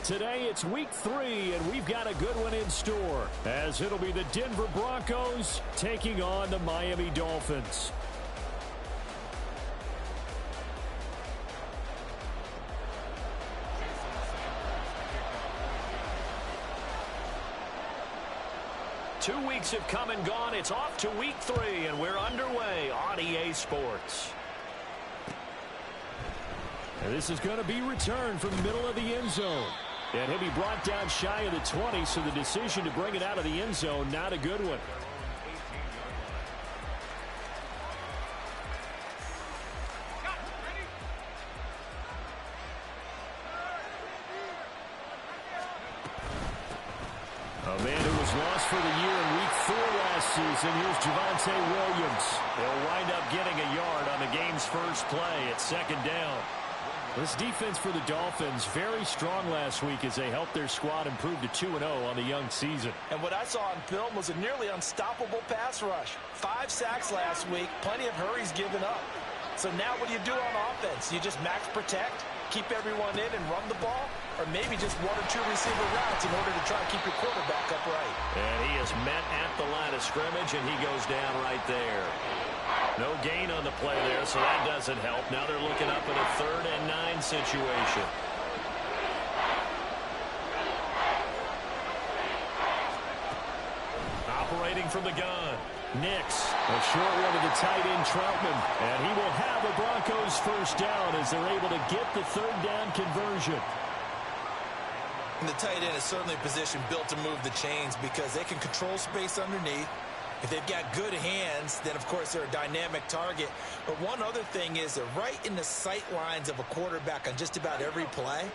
today it's week 3, and we've got a good one in store, as it'll be the Denver Broncos taking on the Miami Dolphins. Two weeks have come and gone. It's off to week 3, and we're underway on EA Sports. And this is going to be returned from the middle of the end zone. And he'll be brought down shy of the 20, so the decision to bring it out of the end zone, not a good one. A man who was lost for the year in week 4 last season. Here's Javonte Williams. He'll wind up getting a yard on the game's first play at 2nd down. This defense for the Dolphins very strong last week as they helped their squad improve to 2-0 on the young season. And what I saw on film was a nearly unstoppable pass rush. 5 sacks last week, plenty of hurries given up. So now what do you do on offense? You just max protect, keep everyone in and run the ball, or maybe just 1 or 2 receiver routes in order to try and keep your quarterback upright. And he is met at the line of scrimmage, and he goes down right there. No gain on the play there, so that doesn't help. Now they're looking up at a 3rd and 9 situation. Operating from the gun. Nix. A short one to the tight end, Troutman. And he will have a Broncos first down as they're able to get the 3rd down conversion. And the tight end is certainly a position built to move the chains because they can control space underneath. If they've got good hands, then, of course, they're a dynamic target. But one other thing is they're right in the sight lines of a quarterback on just about every play.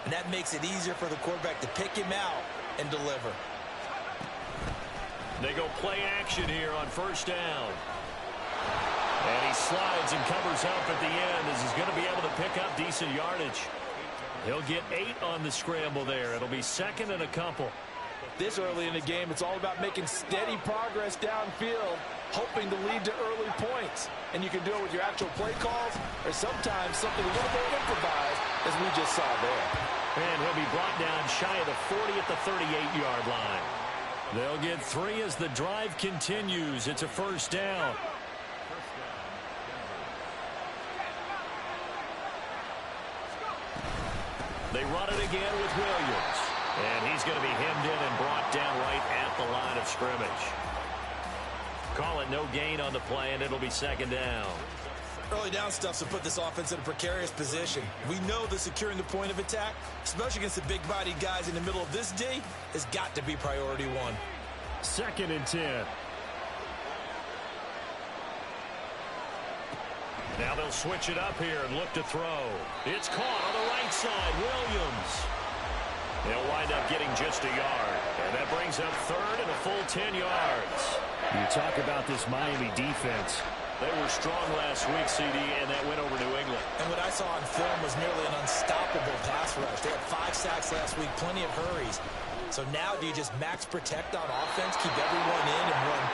And that makes it easier for the quarterback to pick him out and deliver. They go play action here on 1st down. And he slides and covers up at the end as he's going to be able to pick up decent yardage. He'll get 8 on the scramble there. It'll be 2nd and a couple. This early in the game, it's all about making steady progress downfield, hoping to lead to early points. And you can do it with your actual play calls or sometimes something a little more improvised, as we just saw there. And he'll be brought down shy of the 40 at the 38-yard line. They'll get 3 as the drive continues. It's a 1st down. They run it again with Williams. And he's going to be hemmed in and brought down right at the line of scrimmage. Call it no gain on the play, and it'll be 2nd down. Early down stuff to put this offense in a precarious position. We know that securing the point of attack, especially against the big-bodied guys in the middle of this D, has got to be priority 1. 2nd and 10. Now they'll switch it up here and look to throw. It's caught on the right side. Williams. They'll wind up getting just a yard. And that brings up 3rd and a full 10 yards. You talk about this Miami defense. They were strong last week, CD, and that went over New England. And what I saw on film was nearly an unstoppable pass rush. They had 5 sacks last week, plenty of hurries. So now do you just max protect on offense, keep everyone in and run,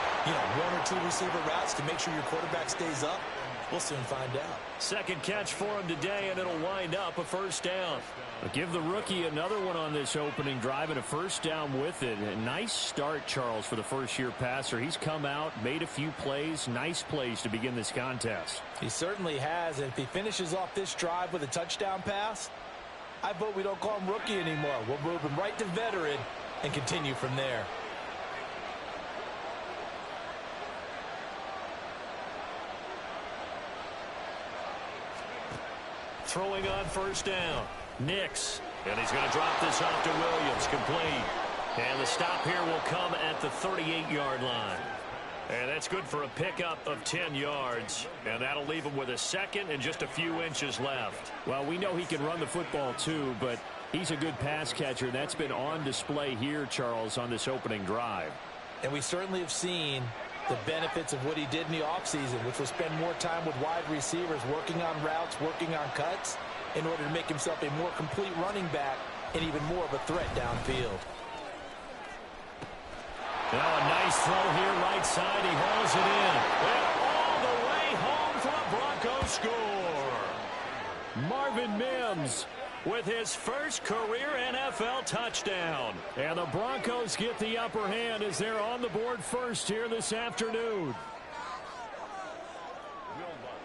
1 or 2 receiver routes to make sure your quarterback stays up? We'll soon find out. 2nd catch for him today, and it'll wind up a 1st down. But give the rookie another one on this opening drive and a 1st down with it. A nice start, Charles, for the first-year passer. He's come out, made a few plays, nice plays to begin this contest. He certainly has, and if he finishes off this drive with a touchdown pass, I vote we don't call him rookie anymore. We'll move him right to veteran and continue from there. Throwing on 1st down. Nix. And he's going to drop this off to Williams. Complete. And the stop here will come at the 38-yard line. And that's good for a pickup of 10 yards. And that'll leave him with a 2nd and just a few inches left. Well, we know he can run the football too, but he's a good pass catcher. That's been on display here, Charles, on this opening drive. And we certainly have seen the benefits of what he did in the offseason, which was spend more time with wide receivers, working on routes, working on cuts, in order to make himself a more complete running back and even more of a threat downfield. Now a nice throw here, right side. He hauls it in. And all the way home for a Broncos score. Marvin Mims with his first career NFL touchdown. And the Broncos get the upper hand as they're on the board first here this afternoon.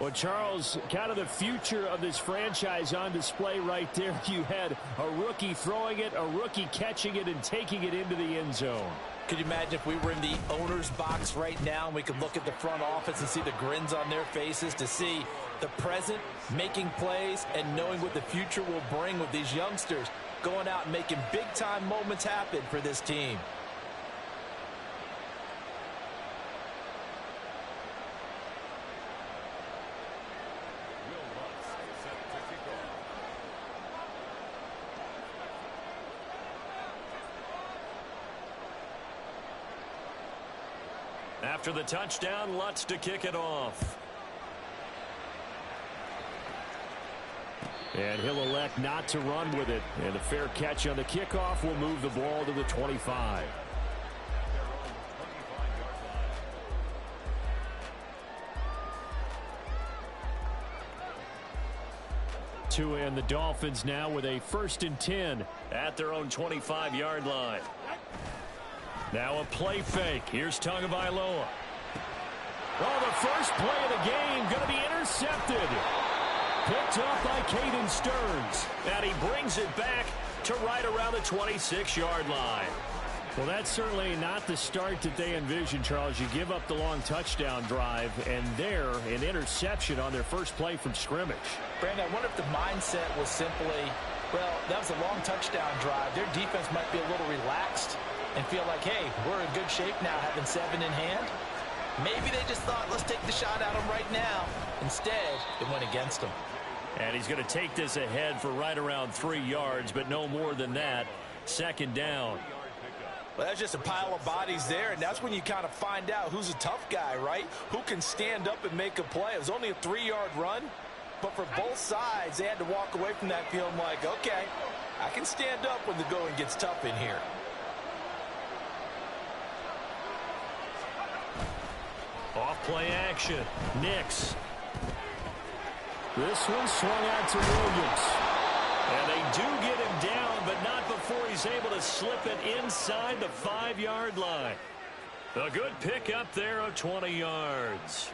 Well, Charles, kind of the future of this franchise on display right there. You had a rookie throwing it, a rookie catching it, and taking it into the end zone. Could you imagine if we were in the owner's box right now and we could look at the front office and see the grins on their faces, to see the present making plays and knowing what the future will bring with these youngsters going out and making big-time moments happen for this team. After the touchdown, Lutz to kick it off. And he'll elect not to run with it. And a fair catch on the kickoff will move the ball to the 25. And the Dolphins now with a 1st and 10 at their own 25-yard line. Now a play fake. Here's Tagovailoa. Oh, the first play of the game going to be intercepted. Picked up by Caden Stearns. And he brings it back to right around the 26-yard line. Well, that's certainly not the start that they envisioned, Charles. You give up the long touchdown drive, and there, an interception on their first play from scrimmage. Brandon, I wonder if the mindset was simply, well, that was a long touchdown drive. Their defense might be a little relaxed and feel like, hey, we're in good shape now having 7 in hand. Maybe they just thought, let's take the shot at them right now. Instead, it went against them. And he's going to take this ahead for right around 3 yards, but no more than that. 2nd down. Well, that's just a pile of bodies there, and that's when you kind of find out who's a tough guy, right? Who can stand up and make a play. It was only a 3-yard run, but for both sides, they had to walk away from that feeling like, okay, I can stand up when the going gets tough in here. Off play action. Nix. This one swung out to Williams. And they do get him down, but not before he's able to slip it inside the 5-yard line. A good pickup there of 20 yards.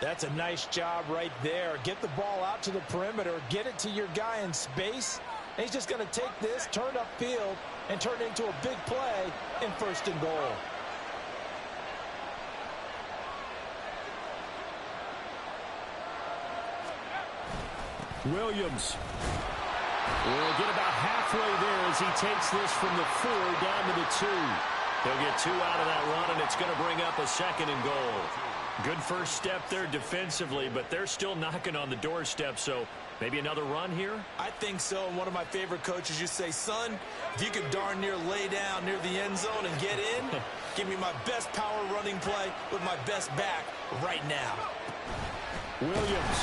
That's a nice job right there. Get the ball out to the perimeter. Get it to your guy in space. And he's just going to take this, turn upfield, and turn it into a big play in 1st and goal. Williams will get about halfway there as he takes this from the 4 down to the 2. They'll get 2 out of that run, and it's going to bring up a 2nd and goal. Good first step there defensively, but they're still knocking on the doorstep, so maybe another run here? I think so. And one of my favorite coaches, you say, son, if you could darn near lay down near the end zone and get in, give me my best power running play with my best back right now. Williams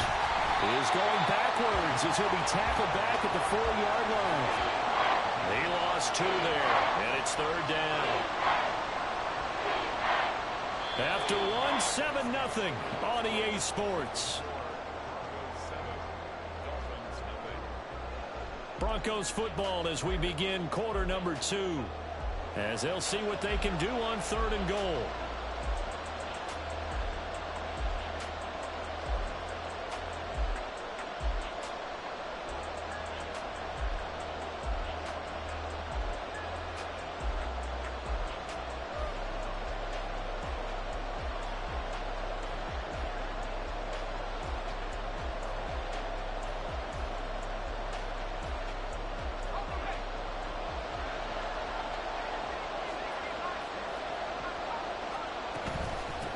is going backwards as he'll be tackled back at the 4-yard line. He lost 2 there, and it's 3rd down. After one, 7-0 on EA Sports. Broncos football as we begin quarter number 2, as they'll see what they can do on 3rd and goal.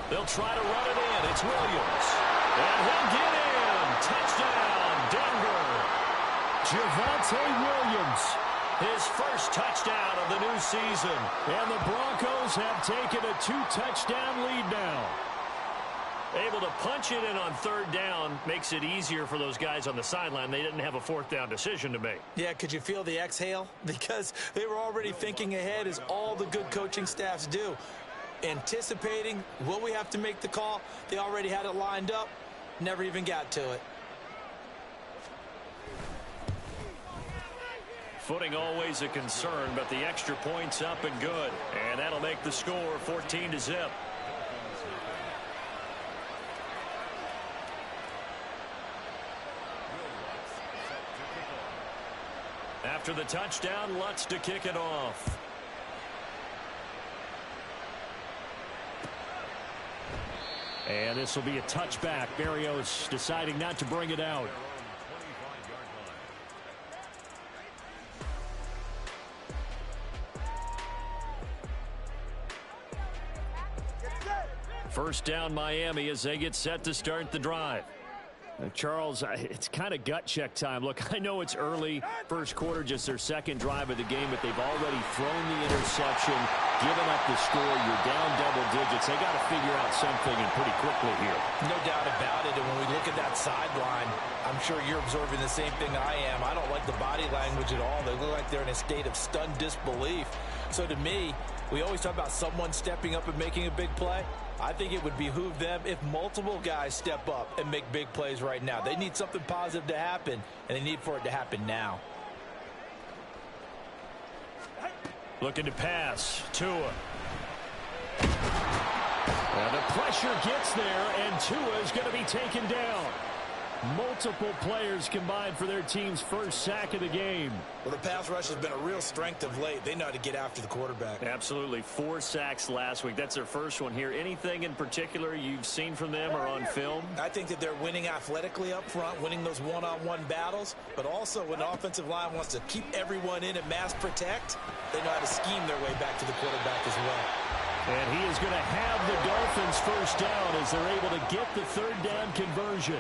They'll try to run it in. It's Williams. And he'll get in. Touchdown, Denver. Javonte Williams. His first touchdown of the new season. And the Broncos have taken a 2-touchdown lead now. Able to punch it in on 3rd down makes it easier for those guys on the sideline. They didn't have a 4th down decision to make. Yeah, could you feel the exhale? Because they were already thinking ahead, as all the good coaching staffs do. Anticipating, will we have to make the call? They already had it lined up, never even got to it. Footing always a concern, but the extra point's up and good. And that'll make the score 14-0. After the touchdown, Lutz to kick it off. And this will be a touchback. Berrios deciding not to bring it out. First down Miami as they get set to start the drive. Charles, it's kind of gut check time. Look, I know it's early, first quarter, just their second drive of the game, but they've already thrown the interception, given up the score. You're down double digits. They got to figure out something, and pretty quickly here. No doubt about it. And when we look at that sideline, I'm sure you're observing the same thing I am. I don't like the body language at all. They look like they're in a state of stunned disbelief. So to me, we always talk about someone stepping up and making a big play. I think it would behoove them if multiple guys step up and make big plays right now. They need something positive to happen, and they need for it to happen now. Looking to pass. Tua. And the pressure gets there, and Tua is going to be taken down. Multiple players combined for their team's first sack of the game. Well, the pass rush has been a real strength of late. They know how to get after the quarterback. Absolutely. 4 sacks last week. That's their first one here. Anything in particular you've seen from them or on film? I think that they're winning athletically up front, winning those one-on-one battles, but also when the offensive line wants to keep everyone in and mass protect, they know how to scheme their way back to the quarterback as well. And he is going to have the Dolphins first down as they're able to get the third down conversion.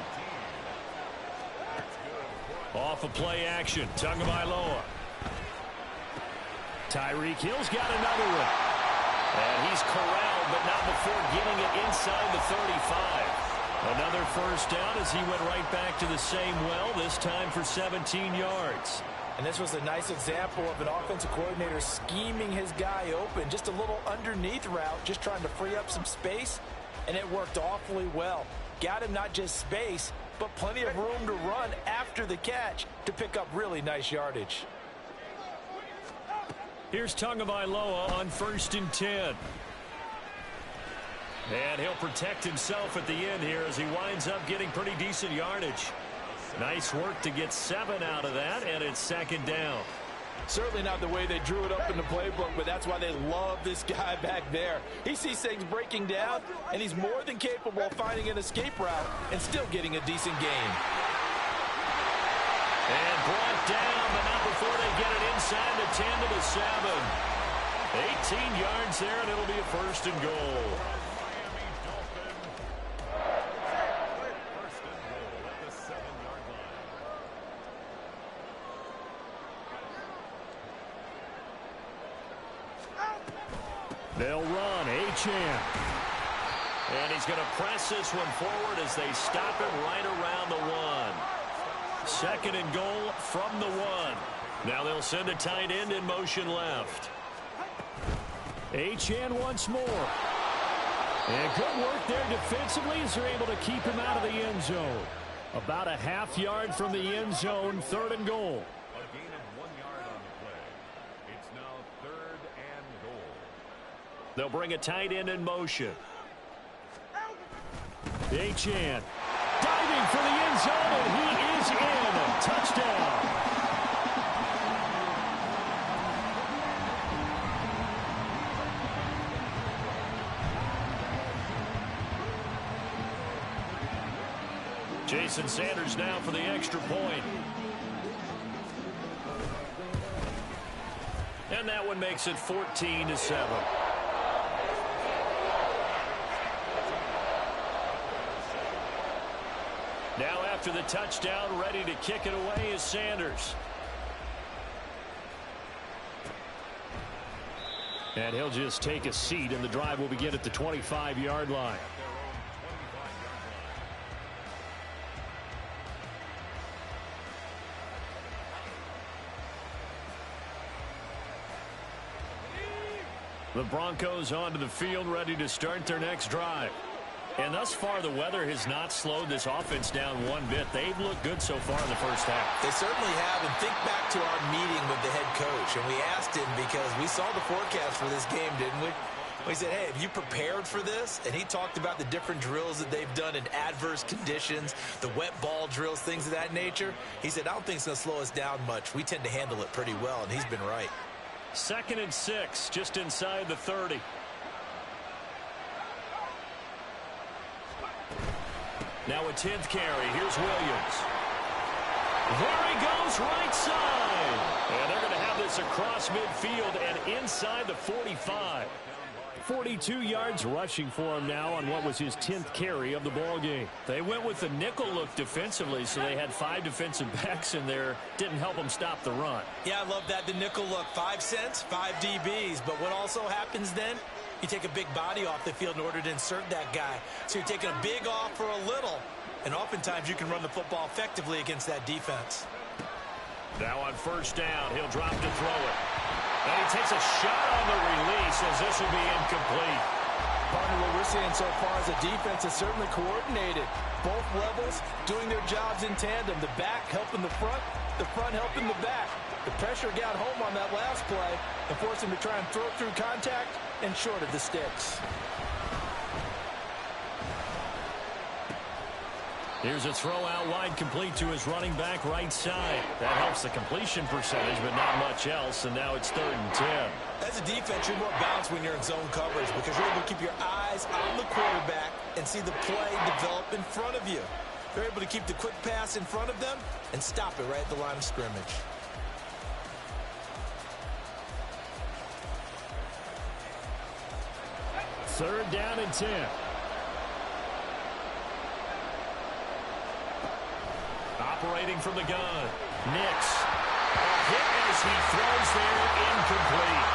Off of play action. Tagovailoa. Tyreek Hill's got another one. And he's corralled, but not before getting it inside the 35. Another first down as he went right back to the same well, this time for 17 yards. And this was a nice example of an offensive coordinator scheming his guy open. Just a little underneath route, just trying to free up some space, and it worked awfully well. Got him not just space, but plenty of room to run after the catch to pick up really nice yardage. Here's Tagovailoa on 1st and 10. And he'll protect himself at the end here as he winds up getting pretty decent yardage. Nice work to get 7 out of that, and it's 2nd down. Certainly not the way they drew it up in the playbook, but that's why they love this guy back there. He sees things breaking down, and he's more than capable of finding an escape route and still getting a decent gain. And brought down, but not before they get it inside the 10 to the 7. 18 yards there, and it'll be a 1st and goal. They'll run. Achane. And he's going to press this one forward as they stop him right around the 1. 2nd and goal from the 1. Now they'll send a tight end in motion left. Achane once more. And good work there defensively as they're able to keep him out of the end zone. About a half yard from the end zone, 3rd and goal. A gain of 1 yard on the play. It's now 3rd and goal. They'll bring a tight end in motion. Achane diving for the end zone, and he is in. Touchdown. Jason Sanders now for the extra point. And that one makes it 14-7. Now after the touchdown, ready to kick it away is Sanders. And he'll just take a seat, and the drive will begin at the 25-yard line. The Broncos onto the field, ready to start their next drive. And thus far, the weather has not slowed this offense down one bit. They've looked good so far in the first half. They certainly have. And think back to our meeting with the head coach. And we asked him because we saw the forecast for this game, didn't we? We said, hey, have you prepared for this? And he talked about the different drills that they've done in adverse conditions, the wet ball drills, things of that nature. He said, I don't think it's going to slow us down much. We tend to handle it pretty well, and he's been right. 2nd and 6, just inside the 30. Now a 10th carry. Here's Williams. There he goes, right side. And they're going to have this across midfield and inside the 45. 42 yards rushing for him now on what was his 10th carry of the ball game. They went with the nickel look defensively, so they had 5 defensive backs in there. Didn't help them stop the run. Yeah, I love that, the nickel look. 5 cents, 5 DBs. But what also happens then? You take a big body off the field in order to insert that guy. So you're taking a big off for a little. And oftentimes you can run the football effectively against that defense. Now on 1st down, he'll drop to throw it. And he takes a shot on the release as this will be incomplete. Partner, what we're seeing so far is the defense is certainly coordinated. Both levels doing their jobs in tandem. The back helping the front helping the back. The pressure got home on that last play and forced him to try and throw through contact and short of the sticks. Here's a throw out wide, complete to his running back right side. That helps the completion percentage, but not much else, and now it's 3rd and 10. As a defense, you're more balanced when you're in zone coverage because you're able to keep your eyes on the quarterback and see the play develop in front of you. They're able to keep the quick pass in front of them and stop it right at the line of scrimmage. Third down and 10. Operating from the gun. Nix. A hit as he throws there, incomplete.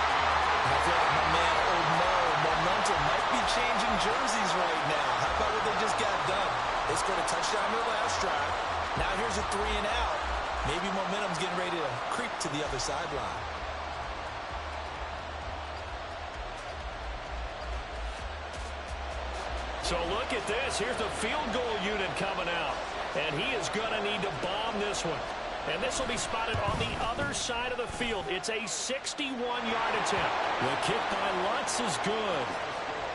I feel like my man, Old Mo, momentum might be changing jerseys right now. How about what they just got done? They scored a touchdown in their last drive. Now here's a 3 and out. Maybe momentum's getting ready to creep to the other sideline. So look at this. Here's the field goal unit coming out. And he is going to need to bomb this one. And this will be spotted on the other side of the field. It's a 61-yard attempt. The kick by Lutz is good.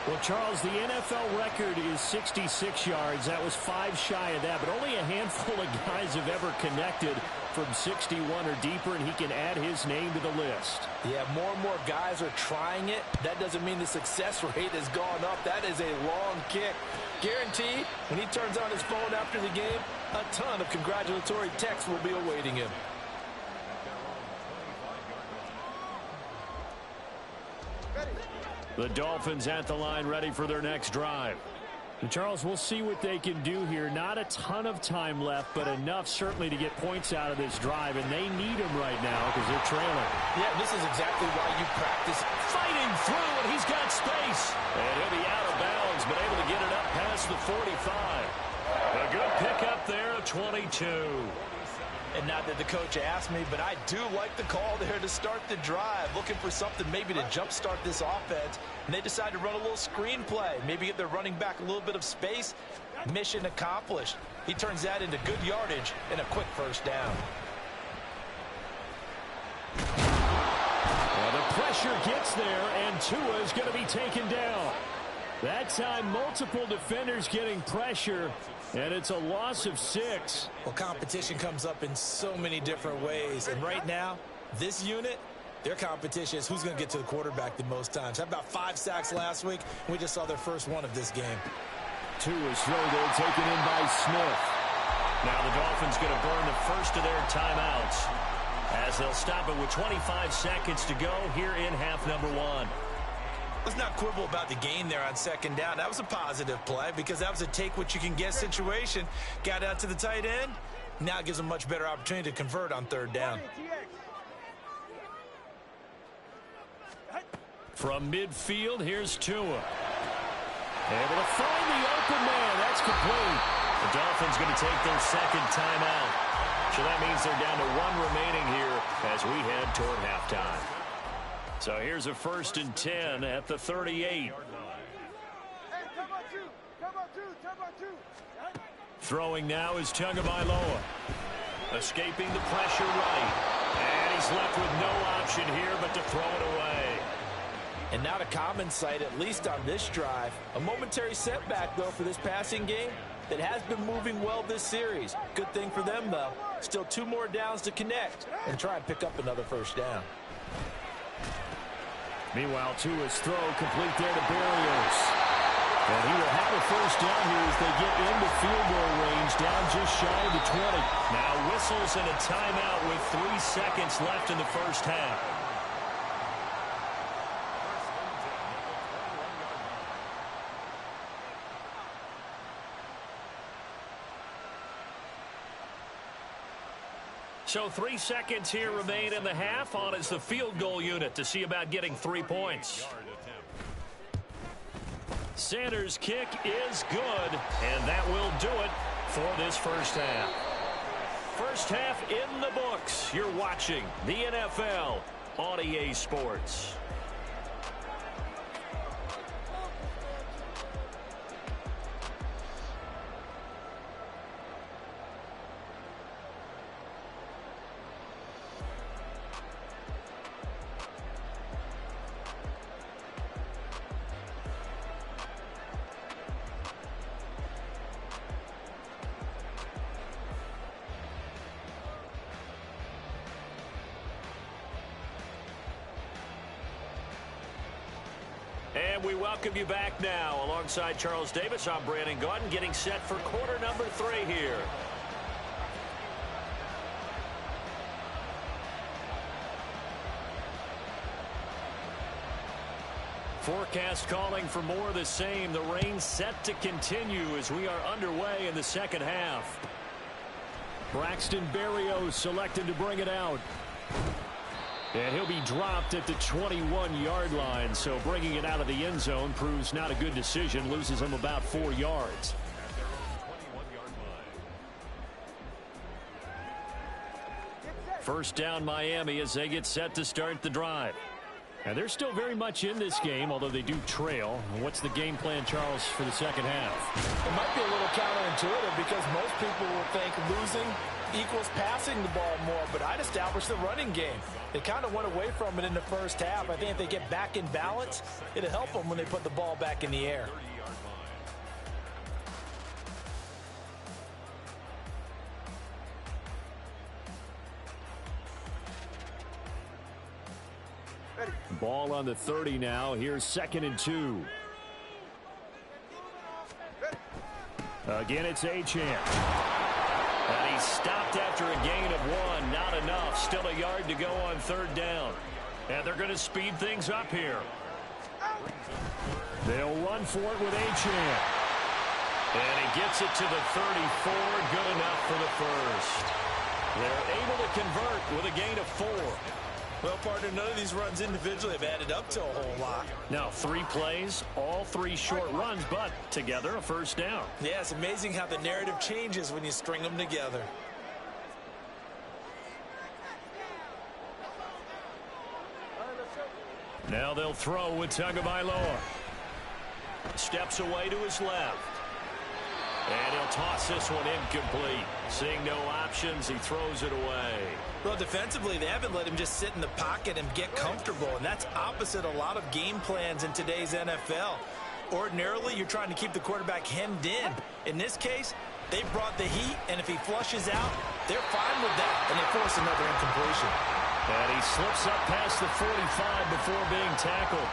Well, Charles, the NFL record is 66 yards. That was 5 shy of that, but only a handful of guys have ever connected from 61 or deeper, and he can add his name to the list. Yeah, more and more guys are trying it. That doesn't mean the success rate has gone up. That is a long kick. Guaranteed, when he turns on his phone after the game, a ton of congratulatory texts will be awaiting him. The Dolphins at the line, ready for their next drive. And Charles, we'll see what they can do here. Not a ton of time left, but enough certainly to get points out of this drive, and they need them right now because they're trailing. Yeah, this is exactly why you practice. Fighting through, and he's got space. And he'll be out of bounds, but able to get it up past the 45. A good pickup there, a 22. And not that the coach asked me, but I do like the call there to start the drive. Looking for something maybe to jumpstart this offense. And they decide to run a little screen play. Maybe get their running back a little bit of space. Mission accomplished. He turns that into good yardage and a quick 1st down. Well, the pressure gets there, and Tua is going to be taken down. That time, multiple defenders getting pressure, and it's a loss of 6. Well, competition comes up in so many different ways. And right now, this unit, their competition is who's going to get to the quarterback the most times. How about 5 sacks last week? We just saw their first one of this game. Tua's throw there taken in by Smith. Now the Dolphins going to burn the first of their timeouts as they'll stop it with 25 seconds to go here in half number 1. Let's not quibble about the gain there on 2nd down. That was a positive play because that was a take-what-you-can-get situation. Got out to the tight end. Now it gives them a much better opportunity to convert on 3rd down. From midfield, here's Tua. Able to find the open man. That's complete. The Dolphins going to take their 2nd timeout. So that means they're down to 1 remaining here as we head toward halftime. So here's a 1st and 10 at the 38. Hey, come on, two. Throwing now is Tagovailoa. Escaping the pressure right. And he's left with no option here but to throw it away. And not a common sight, at least on this drive. A momentary setback, though, for this passing game that has been moving well this series. Good thing for them, though. Still 2 more downs to connect and try and pick up another first down. Meanwhile, Tua's throw complete there to Berrios. And he will have a first down here as they get into field goal range, down just shy of the 20. Now whistles and a timeout with 3 seconds left in the first half. So 3 seconds here remain in the half. On is the field goal unit to see about getting 3 points. Sanders' kick is good, and that will do it for this first half. First half in the books. You're watching the NFL on EA Sports. And we welcome you back now. Alongside Charles Davis, I'm Brandon Gaudin, getting set for quarter number 3 here. Forecast calling for more of the same. The rain set to continue as we are underway in the second half. Braxton Berrios selected to bring it out. And he'll be dropped at the 21-yard line, so bringing it out of the end zone proves not a good decision, loses him about 4 yards. First down Miami as they get set to start the drive. And they're still very much in this game, although they do trail. What's the game plan, Charles, for the second half? It might be a little counterintuitive because most people will think losing equals passing the ball more, but I'd establish the running game. They kind of went away from it in the first half. I think if they get back in balance, it'll help them when they put the ball back in the air. Ball on the 30 now. Here's 2nd and 2. Again, it's Achane. And he's stopped after a gain of 1. Not enough. Still a yard to go on 3rd down. And they're going to speed things up here. They'll run for it with Achane. And he gets it to the 34. Good enough for the first. They're able to convert with a gain of 4. Well, partner, none of these runs individually have added up to a whole lot. Now 3 plays, all 3 short runs, but together a first down. Yeah, it's amazing how the narrative changes when you string them together. Now they'll throw with Tagovailoa. Steps away to his left. And he'll toss this one incomplete. Seeing no options, he throws it away. Well, defensively, they haven't let him just sit in the pocket and get comfortable, and that's opposite a lot of game plans in today's NFL. Ordinarily, you're trying to keep the quarterback hemmed in. In this case, they brought the heat, and if he flushes out, they're fine with that, and they force another incompletion. And he slips up past the 45 before being tackled.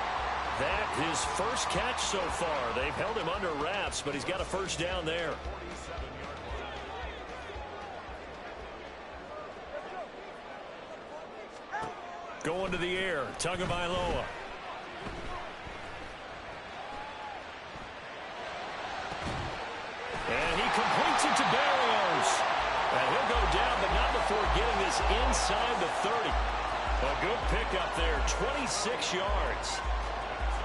That his first catch so far. They've held him under wraps, but he's got a first down there. Going to the air, Tagovailoa. And he completes it to Berrios. And he'll go down, but not before getting this inside the 30. A good pickup there, 26 yards.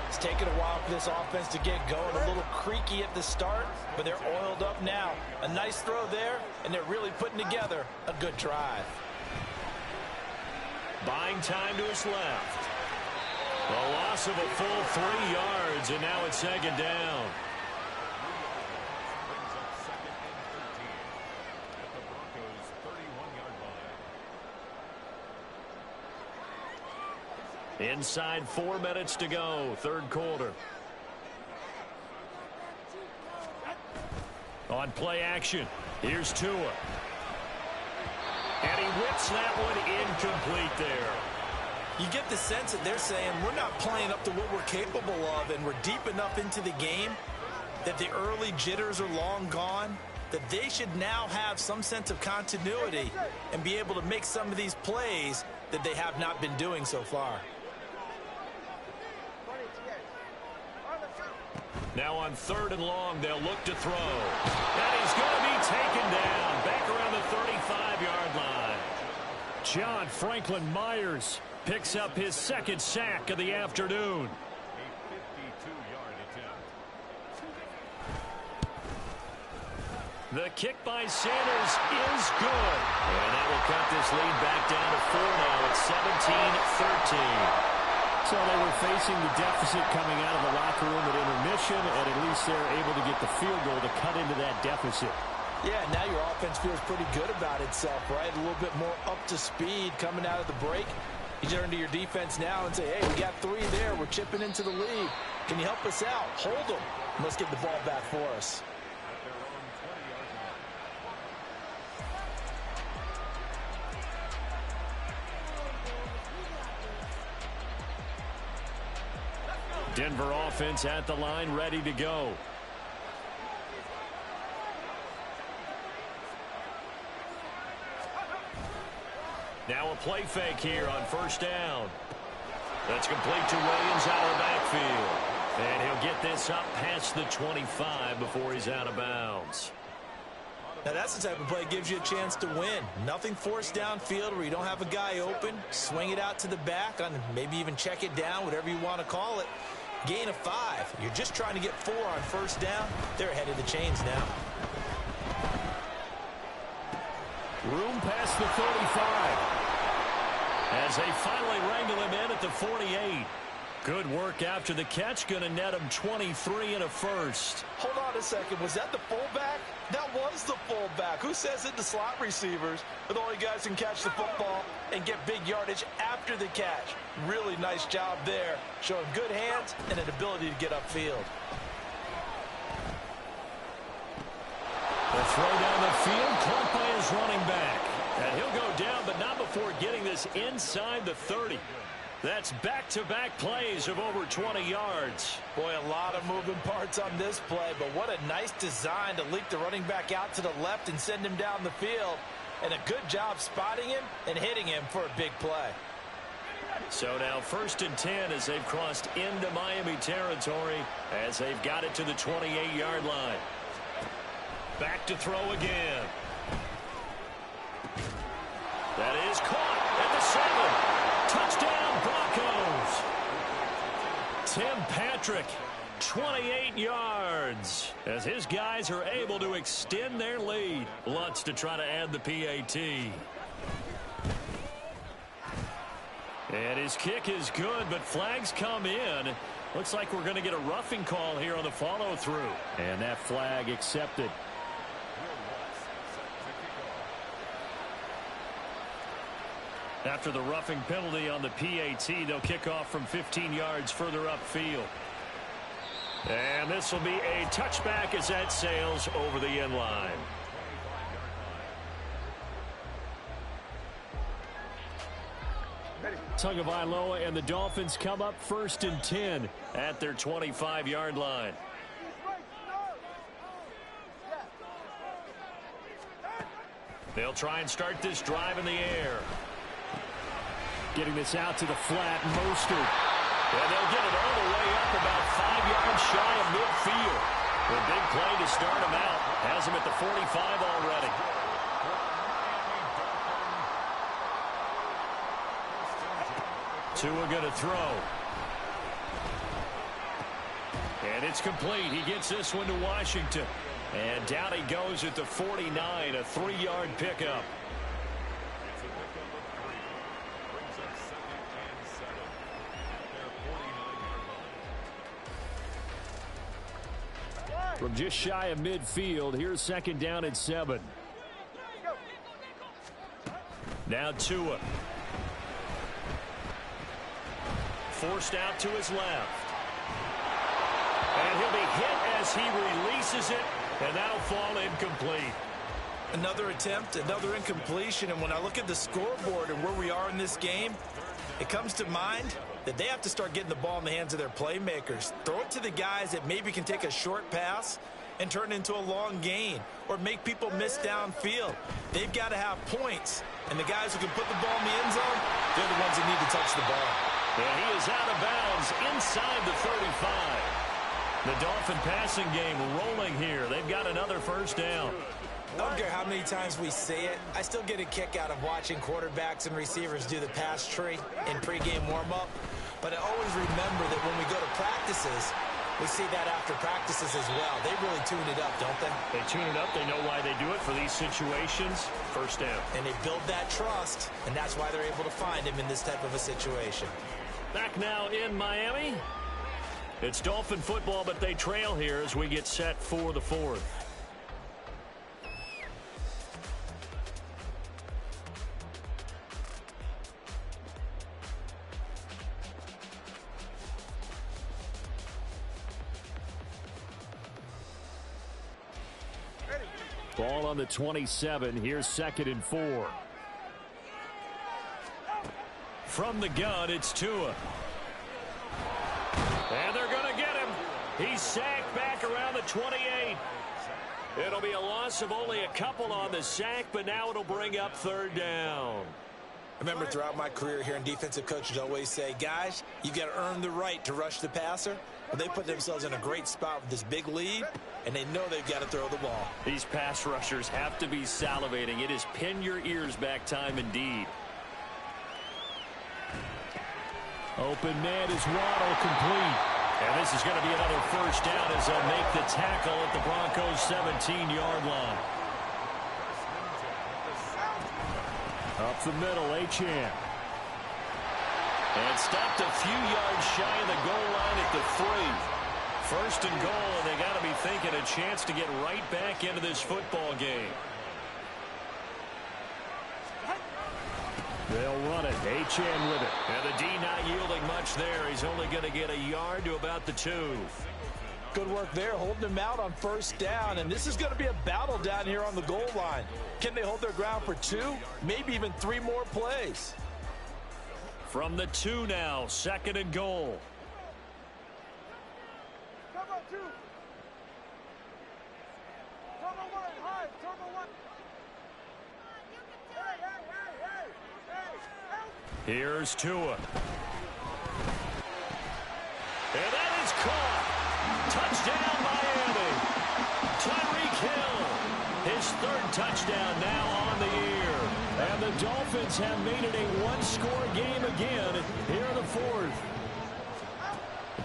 It's taken a while for this offense to get going. A little creaky at the start, but they're oiled up now. A nice throw there, and they're really putting together a good drive. Buying time to his left. A loss of a full 3 yards, and now it's 2nd down. Inside 4 minutes to go, third quarter. On play action, here's Tua. And he whips that one incomplete there. You get the sense that they're saying we're not playing up to what we're capable of, and we're deep enough into the game that the early jitters are long gone, that they should now have some sense of continuity and be able to make some of these plays that they have not been doing so far. Now on 3rd and long, they'll look to throw. And he's going to be taken down back around the 35-yard line. John Franklin Myers picks up his 2nd sack of the afternoon. A 52-yard attempt. The kick by Sanders is good. And that will cut this lead back down to 4 now. It's 17-13. So they were facing the deficit coming out of the locker room at intermission, and at least they're able to get the field goal to cut into that deficit. Yeah, now your offense feels pretty good about itself, right? A little bit more up to speed coming out of the break. You turn to your defense now and say, hey, we got 3 there. We're chipping into the lead. Can you help us out? Hold them. And let's get the ball back for us. At their own 20-yard line. Denver offense at the line, ready to go. Now a play fake here on 1st down. That's complete to Williams out of the backfield. And he'll get this up past the 25 before he's out of bounds. Now that's the type of play that gives you a chance to win. Nothing forced downfield where you don't have a guy open. Swing it out to the back, on maybe even check it down, whatever you want to call it. Gain of 5. You're just trying to get 4 on 1st down. They're ahead of the chains now. Room past the 35. As they finally wrangle him in at the 48. Good work after the catch. Going to net him 23 and a first. Hold on a second. Was that the fullback? That was the fullback. Who says it? The slot receivers are the only guys who can catch the football and get big yardage after the catch. Really nice job there. Showing good hands and an ability to get upfield. The throw down the field, caught by his running back. And he'll go down, but not before getting this inside the 30. That's back-to-back plays of over 20 yards. Boy, a lot of moving parts on this play, but what a nice design to leak the running back out to the left and send him down the field. And a good job spotting him and hitting him for a big play. So now 1st and 10 as they've crossed into Miami territory as they've got it to the 28-yard line. Back to throw again. That is caught at the 7. Touchdown, Broncos. Tim Patrick, 28 yards, as his guys are able to extend their lead. Lutz to try to add the PAT. And his kick is good, but flags come in. Looks like we're going to get a roughing call here on the follow-through. And that flag accepted. After the roughing penalty on the PAT, they'll kick off from 15 yards further upfield. And this will be a touchback as that sails over the end line. Tagovailoa and the Dolphins come up 1st and 10 at their 25-yard line. They'll try and start this drive in the air. Getting this out to the flat, Mostert. And they'll get it all the way up about 5 yards shy of midfield. The big play to start him out. Has him at the 45 already. Tua going to throw. And it's complete. He gets this one to Washington. And down he goes at the 49, a 3-yard pickup. It's a pickup of 3. Brings up 2nd and 7 at their 49-yard line. From just shy of midfield, here's 2nd down and 7. forced out to his left. And he'll be hit as he releases it, and that'll fall incomplete. Another attempt, another incompletion, and when I look at the scoreboard and where we are in this game, it comes to mind that they have to start getting the ball in the hands of their playmakers. Throw it to the guys that maybe can take a short pass and turn it into a long gain or make people miss downfield. They've got to have points, and the guys who can put the ball in the end zone, they're the ones that need to touch the ball. And he is out of bounds inside the 35. The Dolphin passing game rolling here. They've got another first down. I don't care how many times we say it, I still get a kick out of watching quarterbacks and receivers do the pass tree in pregame warm-up. But I always remember that when we go to practices, we see that after practices as well. They really tune it up, don't they? They tune it up. They know why they do it for these situations. First down. And they build that trust, and that's why they're able to find him in this type of a situation. Back now in Miami. It's Dolphin football, but they trail here as we get set for the fourth. Ball on the 27. Here's 2nd and 4. From the gun, it's Tua. And they're going to get him. He's sacked back around the 28. It'll be a loss of only a couple on the sack, but now it'll bring up 3rd down. I remember throughout my career here in defensive coaches always say, guys, you got to earn the right to rush the passer. Well, they put themselves in a great spot with this big lead, and they know they've got to throw the ball. These pass rushers have to be salivating. It is pin your ears back time indeed. Open man is Waddle, complete. And this is going to be another first down as they'll make the tackle at the Broncos' 17-yard line. Up the middle, Achane. And stopped a few yards shy of the goal line at the 3. 1st and goal, and they got to be thinking a chance to get right back into this football game. They'll run it. Achane with it. And the D not yielding much there. He's only going to get a yard to about the 2. Good work there, holding them out on 1st down, and this is going to be a battle down here on the goal line. Can they hold their ground for 2, maybe even 3 more plays? From the 2 now, 2nd and goal. Here's Tua. And that is caught. Touchdown, Miami. Tyreek Hill. His 3rd touchdown now on the year. And the Dolphins have made it a one-score game again here in the 4th.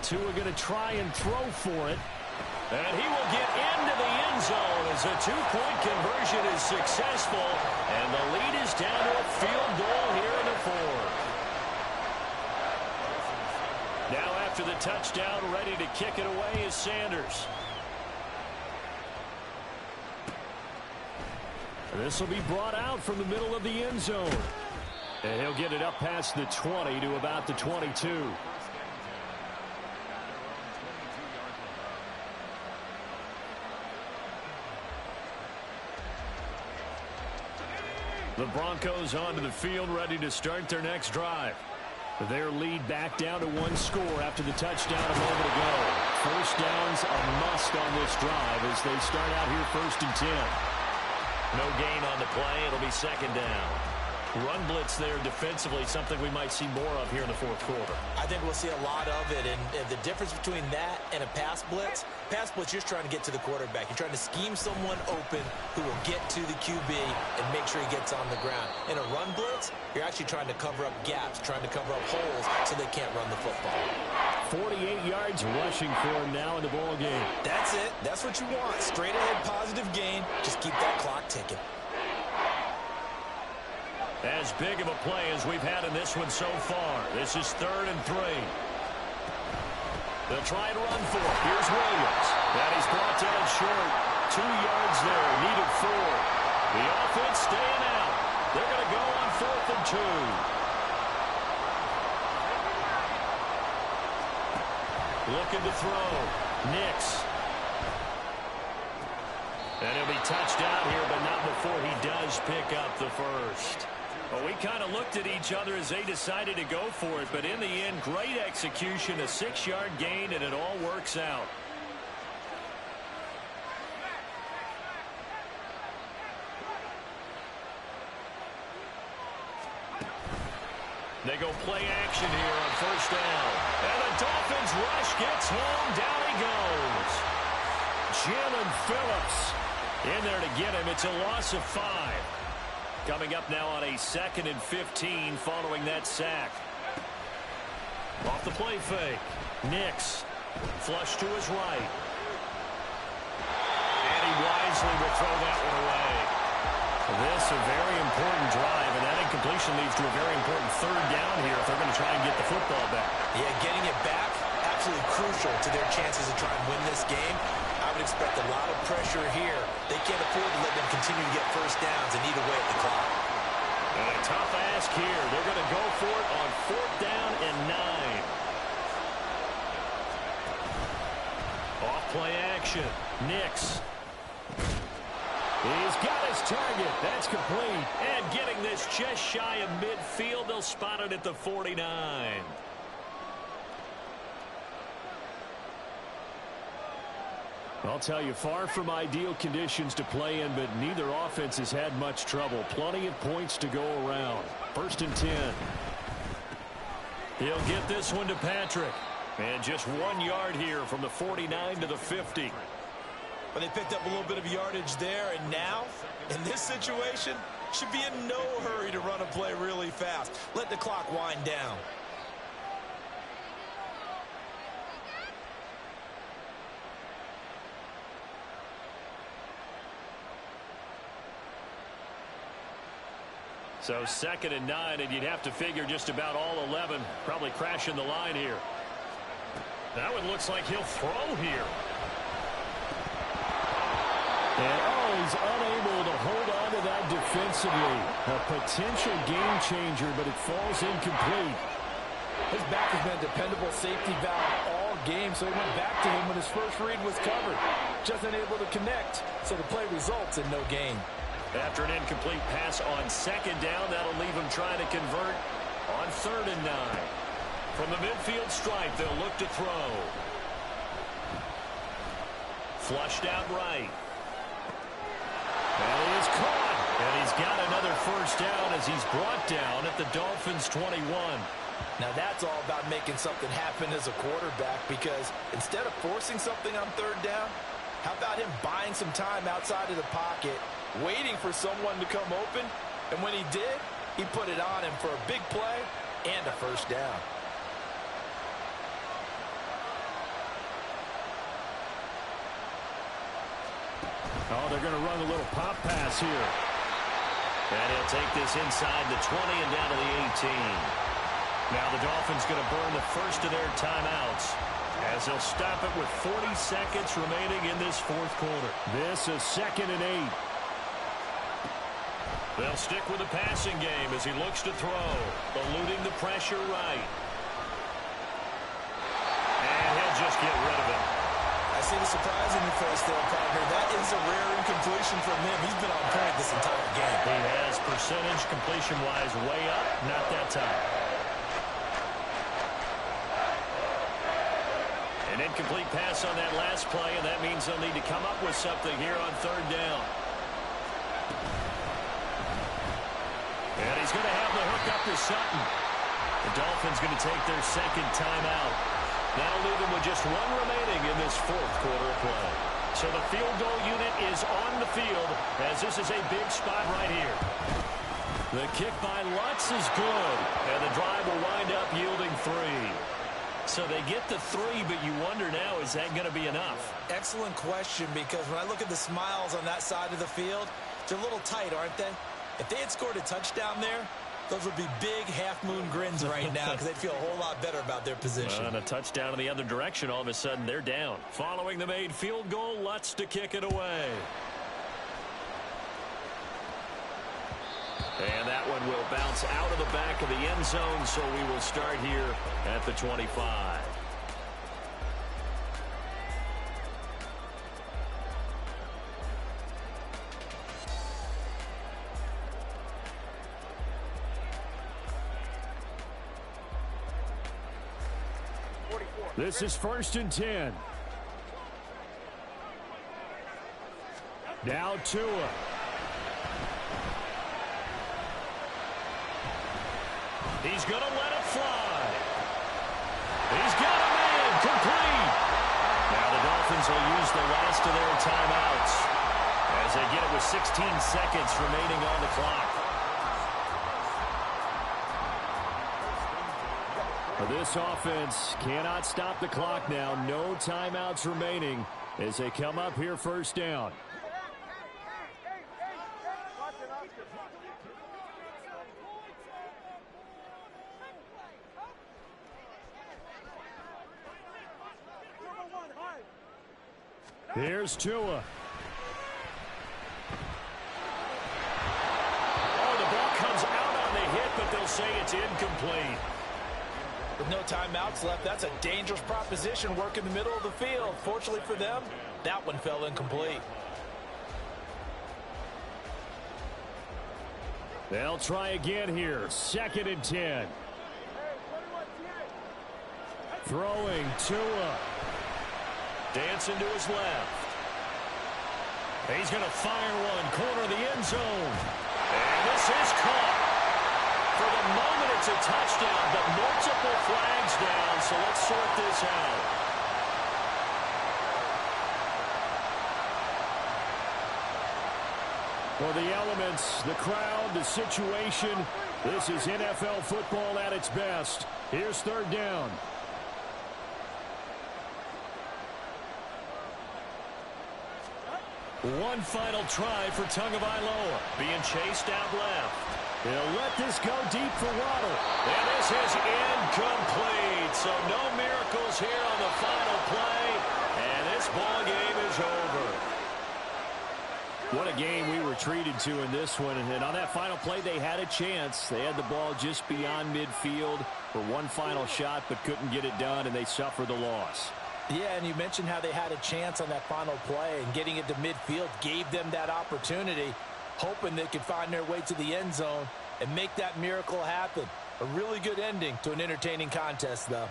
Tua going to try and throw for it. And he will get into the end zone as a 2-point conversion is successful. And the lead is down to a field goal here in the 4th. Now after the touchdown, ready to kick it away is Sanders. This will be brought out from the middle of the end zone. And he'll get it up past the 20 to about the 22. The Broncos onto the field, ready to start their next drive. Their lead back down to 1 score after the touchdown a moment ago. First down's a must on this drive as they start out here 1st and 10. No gain on the play. It'll be 2nd down. Run blitz there defensively, something we might see more of here in the 4th quarter. I think we'll see a lot of it, and the difference between that and a pass blitz, you're just trying to get to the quarterback. You're trying to scheme someone open who will get to the QB and make sure he gets on the ground. In a run blitz, you're actually trying to cover up gaps, trying to cover up holes so they can't run the football. 48 yards rushing for him now in the ball game. That's it. That's what you want. Straight ahead positive gain. Just keep that clock ticking. As big of a play as we've had in this one so far. This is 3rd and 3. They'll try and run for it. Here's Williams. That is brought down short. 2 yards there. Needed 4. The offense staying out. They're going to go on 4th and 2. looking to throw. Nix. And he'll be touched out here, but not before he does pick up the first. Well, we kind of looked at each other as they decided to go for it, but in the end, great execution, a 6-yard gain, and it all works out. They go play action here on first down. And the Dolphins rush gets home. Down he goes. Jalen Phillips in there to get him. It's a loss of 5. Coming up now on a 2nd and 15 following that sack. Off the play fake. Nix. Flush to his right. And he wisely will throw that one away. This a very important drive, and that incompletion leads to a very important 3rd down here if they're going to try and get the football back. Yeah, getting it back, absolutely crucial to their chances to try and win this game. I would expect a lot of pressure here. They can't afford to let them continue to get first downs and eat away at the clock. And a tough ask here. They're going to go for it on 4th down and 9. Off play action. Nix. He's got his target. That's complete. And getting this just shy of midfield. They'll spot it at the 49. I'll tell you, far from ideal conditions to play in, but neither offense has had much trouble. Plenty of points to go around. 1st and 10. He'll get this one to Patrick. And just 1 yard here from the 49 to the 50. But they picked up a little bit of yardage there, and now, in this situation, should be in no hurry to run a play really fast. Let the clock wind down. So 2nd and 9, and you'd have to figure just about all 11 probably crashing the line here. That one looks like he'll throw here. And he's unable to hold on to that defensively. A potential game changer, but it falls incomplete. His back has been a dependable safety valve all game, so he went back to him when his first read was covered. Just unable to connect, so the play results in no gain. After an incomplete pass on 2nd down, that'll leave him trying to convert on 3rd and 9. From the midfield stripe, they'll look to throw. Flushed out right. And he is caught. And he's got another first down as he's brought down at the Dolphins' 21. Now that's all about making something happen as a quarterback, because instead of forcing something on 3rd down, how about him buying some time outside of the pocket, waiting for someone to come open, and when he did, he put it on him for a big play and a first down. Oh, they're going to run a little pop pass here. And he'll take this inside the 20 and down to the 18. Now the Dolphins going to burn the first of their timeouts as they'll stop it with 40 seconds remaining in this 4th quarter. This is 2nd and 8. They'll stick with the passing game as he looks to throw, eluding the pressure right. And he'll just get rid of it. I see the surprise in your face there, partner. That is a rare incompletion from him. He's been on point this entire game. He has percentage completion-wise way up, not that time. An incomplete pass on that last play, and that means they'll need to come up with something here on 3rd down. And he's going to have the hook up to Sutton. The Dolphins going to take their 2nd timeout. That'll leave them with just 1 remaining in this 4th quarter of play. So the field goal unit is on the field as this is a big spot right here. The kick by Lutz is good, and the drive will wind up yielding 3. So they get the 3, but you wonder now, is that going to be enough? Excellent question, because when I look at the smiles on that side of the field, they're a little tight, aren't they? If they had scored a touchdown there, those would be big half-moon grins right now because they'd feel a whole lot better about their position. And a touchdown in the other direction, all of a sudden they're down. Following the made field goal, Lutz to kick it away. And that one will bounce out of the back of the end zone, so we will start here at the 25. This is 1st and 10. Now Tua. He's going to let it fly. He's got a man complete. Now the Dolphins will use the last of their timeouts as they get it with 16 seconds remaining on the clock. This offense cannot stop the clock now. No timeouts remaining as they come up here 1st down. Here's Tua. Oh, the ball comes out on the hit, but they'll say it's incomplete. With no timeouts left, that's a dangerous proposition. Work in the middle of the field. Fortunately for them, that one fell incomplete. They'll try again here. 2nd and 10. Throwing Tua. Dancing to his left. He's going to fire one, corner of the end zone. And this is caught. For the moment, it's a touchdown, but multiple flags down, so let's sort this out. For the elements, the crowd, the situation, this is NFL football at its best. Here's 3rd down. One final try for Tagovailoa. Being chased out left. He'll let this go deep for Waddle. And this is incomplete. So no miracles here on the final play. And this ball game is over. What a game we were treated to in this one. And on that final play, they had a chance. They had the ball just beyond midfield for one final shot, but couldn't get it done, and they suffered the loss. Yeah, and you mentioned how they had a chance on that final play, and getting it to midfield gave them that opportunity, hoping they could find their way to the end zone and make that miracle happen. A really good ending to an entertaining contest, though.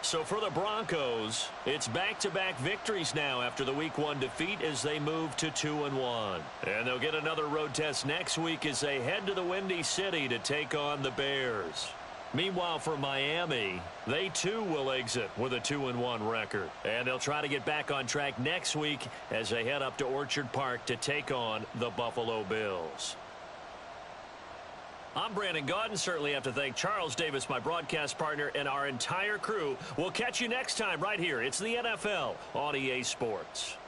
So for the Broncos, it's back-to-back victories now after the Week 1 defeat as they move to 2-1. And they'll get another road test next week as they head to the Windy City to take on the Bears. Meanwhile, for Miami, they too will exit with a 2-1 record. And they'll try to get back on track next week as they head up to Orchard Park to take on the Buffalo Bills. I'm Brandon Gaudin. Certainly have to thank Charles Davis, my broadcast partner, and our entire crew. We'll catch you next time right here. It's the NFL on EA Sports.